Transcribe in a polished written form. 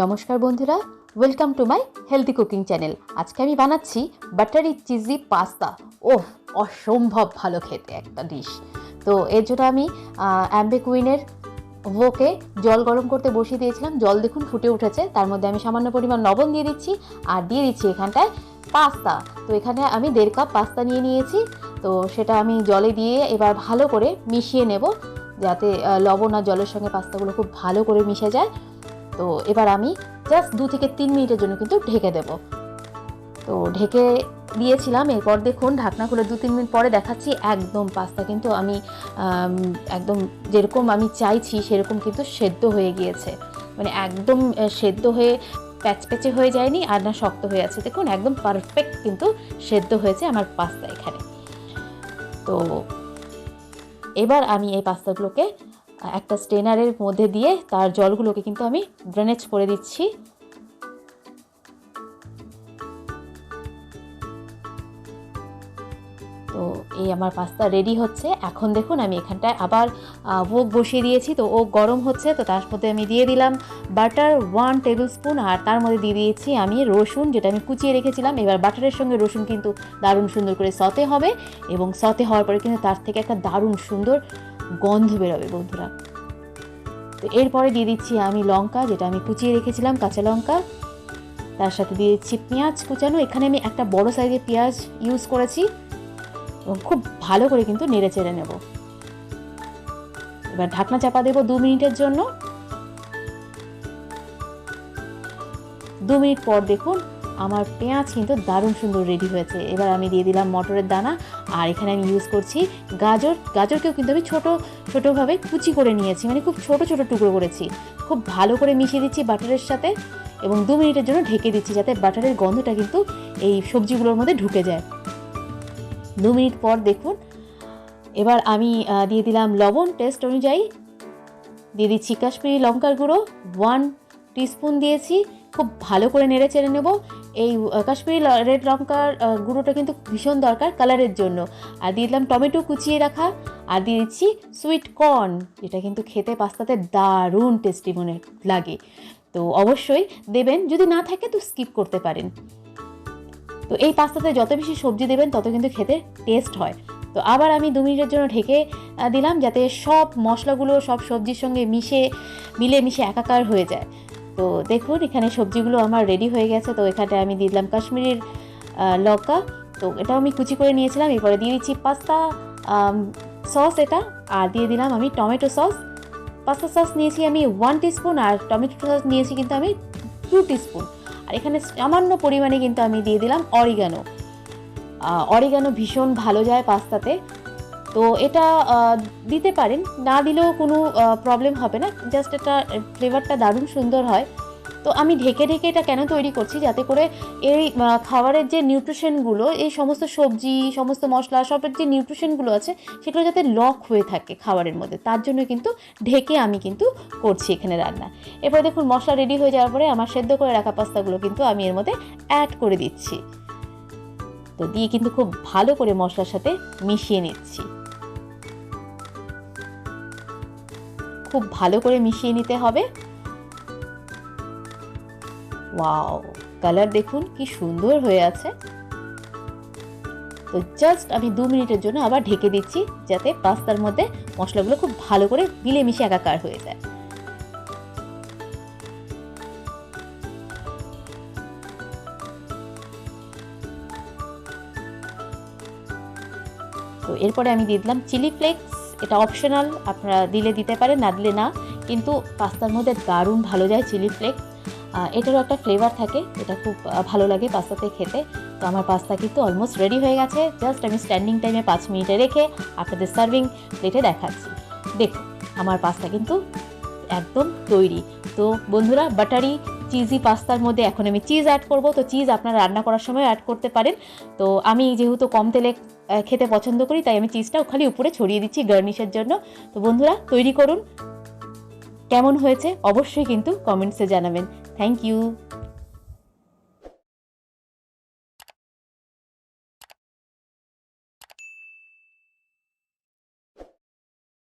নমস্কার বন্ধুরা, welcome to my healthy cooking channel. আজকে আমি বানাচ্ছি বাটারি চিজি পাস্তা। ওহ, অসম্ভব ভালো খেতে একটা ডিশ। তো এর জন্য আমি অ্যামওয়ে কুইনের ওকে জল গরম করতে বসিয়ে দিয়েছিলাম। জল দেখুন ফুটে উঠেছে, তার মধ্যে আমি সামান্য পরিমাণ লবণ দিয়ে দিচ্ছি আর দিয়ে দিচ্ছি এখানটায় পাস্তা। তো এখানে আমি 1.5 কাপ পাস্তা নিয়ে নিয়েছি। তো সেটা আমি জলে দিয়ে এবার ভালো করে মিশিয়ে নেব, যাতে লবণ আর জলের সঙ্গে পাস্তাগুলো খুব ভালো করে মিশে যায়। তো এবার আমি জাস্ট 2 থেকে 3 মিনিটের জন্য কিন্তু ঢেকে দেব। তো ঢেকে দিয়েছিলাম, এরপর দেখুন ঢাকনা খুলে 2-3 মিনিট পরে দেখাচ্ছি একদম পাস্তা কিন্তু আমি একদম যেরকম আমি চাইছি সেরকম কিন্তু সেদ্ধ হয়ে গিয়েছে। মানে একদম সেদ্ধ হয়ে প্যাচপ্যাচে হয়ে যায়নি আর না শক্ত হয়ে আছে। দেখুন একদম পারফেক্ট কিন্তু সেদ্ধ হয়েছে আমার পাস্তা এখানে। তো এবার আমি এই পাস্তাগুলোকে একটা স্ট্রেনারের মধ্যে দিয়ে তার জলগুলোকে কিন্তু আমি ড্রেনেজ করে দিচ্ছি। তো এই আমার পাস্তা রেডি হচ্ছে। এখন দেখুন আমি এখানটায় আবার ওক বসিয়ে দিয়েছি। তো ওক গরম হচ্ছে, তো তার মধ্যে আমি দিয়ে দিলাম বাটার 1 টেবিল স্পুন আর তার মধ্যে দিয়ে দিয়েছি আমি রসুন, যেটা আমি কুচিয়ে রেখেছিলাম। এবার বাটারের সঙ্গে রসুন কিন্তু দারুণ সুন্দর করে সতে হবে এবং সতে হওয়ার পরে কিন্তু তার থেকে একটা দারুণ সুন্দর গন্ধ বেরোবে বন্ধুরা। তো এরপরে দিয়ে দিচ্ছি আমি লঙ্কা, যেটা আমি কুচিয়ে রেখেছিলাম, কাঁচা লঙ্কা। তার সাথে দিয়ে দিচ্ছি পেঁয়াজ কুচানো। এখানে আমি একটা বড় সাইজের পেঁয়াজ ইউজ করেছি এবং খুব ভালো করে কিন্তু নেড়ে চেড়ে নেব। এবার ঢাকনা চাপা দেব 2 মিনিটের জন্য। 2 মিনিট পর দেখুন আমার পেঁয়াজ কিন্তু দারুণ সুন্দর রেডি হয়েছে। এবার আমি দিয়ে দিলাম মটরের দানা আর এখানে আমি ইউজ করছি গাজরকেও কিন্তু আমি ছোটোভাবে কুচি করে নিয়েছি, মানে খুব ছোট ছোট টুকরো করেছি। খুব ভালো করে মিশিয়ে দিচ্ছি বাটারের সাথে এবং 2 মিনিটের জন্য ঢেকে দিচ্ছি, যাতে বাটারের গন্ধটা কিন্তু এই সবজিগুলোর মধ্যে ঢুকে যায়। 2 মিনিট পর দেখুন এবার আমি দিয়ে দিলাম লবণ টেস্ট অনুযায়ী, দিয়ে দিচ্ছি কাশ্মীরি লঙ্কার গুঁড়ো 1 টিস্পুন দিয়েছি। খুব ভালো করে নেড়ে চেড়ে নেব। এই কাশ্মীরি রেড লঙ্কার গুঁড়োটা কিন্তু ভীষণ দরকার কালারের জন্য। আর দিয়ে দিলাম টমেটো কুচিয়ে রাখা আর দিয়ে দিচ্ছি সুইট কর্ন, যেটা কিন্তু খেতে পাস্তাতে দারুণ টেস্টি মনে লাগে। তো অবশ্যই দেবেন, যদি না থাকে তো স্কিপ করতে পারেন। তো এই পাস্তাতে যত বেশি সবজি দেবেন তত কিন্তু খেতে টেস্ট হয়। তো আবার আমি 2 মিনিটের জন্য ঢেকে দিলাম, যাতে সব মশলাগুলো সব সবজির সঙ্গে মিলেমিশে একাকার হয়ে যায়। তো দেখুন এখানে সবজিগুলো আমার রেডি হয়ে গেছে। তো এখানে আমি দিয়ে দিলাম কাশ্মীরের লঙ্কা, তো এটাও আমি কুচি করে নিয়েছিলাম। এরপরে দিয়ে দিচ্ছি পাস্তা সস এটা, আর দিয়ে দিলাম আমি টমেটো সস। পাস্তা সস নিয়েছি আমি 1 টিস্পুন আর টমেটো সস নিয়েছি কিন্তু আমি 2 টিস্পুন। আর এখানে সামান্য পরিমাণে কিন্তু আমি দিয়ে দিলাম অরিগানো ভীষণ ভালো যায় পাস্তাতে। তো এটা দিতে পারেন, না দিলেও কোনো প্রবলেম হবে না, জাস্ট এটা ফ্লেভারটা দারুণ সুন্দর হয়। তো আমি ঢেকে এটা কেন তৈরি করছি, যাতে করে এই খাবারের যে নিউট্রিশনগুলো, এই সমস্ত সবজি সমস্ত মশলা সবের যে নিউট্রিশনগুলো আছে সেগুলো যাতে লক হয়ে থাকে খাবারের মধ্যে, তার জন্য কিন্তু ঢেকে আমি কিন্তু করছি এখানে রান্না। এরপরে দেখুন মশলা রেডি হয়ে যাওয়ার পরে আমার সেদ্ধ করে রাখা পাস্তাগুলো কিন্তু আমি এর মধ্যে অ্যাড করে দিচ্ছি। তো দিয়ে কিন্তু খুব ভালো করে মশলার সাথে মিশিয়ে নিচ্ছি। খুব ভালো করে মিশিয়ে নিতে হবে। ওয়াও, কালার দেখুন কি সুন্দর হয়ে আছে। তো জাস্ট আমি 2 মিনিটের জন্য আবার ঢেকে দিচ্ছি, যাতে পাস্তার মধ্যে মশলাগুলো খুব ভালো করে মিলেমিশে একাকার হয়ে যায়। তো এরপরে আমি দিয়ে দিলাম চিলি ফ্লেক্স। এটা অপশনাল, আপনারা দিলে দিতে পারেন, না দিলে না, কিন্তু পাস্তার মধ্যে দারুণ ভালো যায় চিলি ফ্লেক্স। এটারও একটা ফ্লেভার থাকে, এটা খুব ভালো লাগে পাস্তাতে খেতে। তো আমার পাস্তা কিন্তু অলমোস্ট রেডি হয়ে গেছে। জাস্ট আমি স্ট্যান্ডিং টাইমে 5 মিনিটে রেখে আপনাদের সার্ভিং প্লেটে দেখাচ্ছি। দেখুন আমার পাস্তা কিন্তু একদম তৈরি। তো বন্ধুরা, বাটারি চিজি পাস্তার মধ্যে এখন আমি চিজ অ্যাড করব। তো চিজ আপনারা রান্না করার সময় অ্যাড করতে পারেন। তো আমি যেহেতু কম তেলে খেতে পছন্দ করি, তাই আমি চিজটাও খালি উপরে ছড়িয়ে দিচ্ছি গার্নিশের জন্য। তো বন্ধুরা তৈরি করুন, কেমন হয়েছে অবশ্যই কিন্তু কমেন্টসে জানাবেন। Thank you.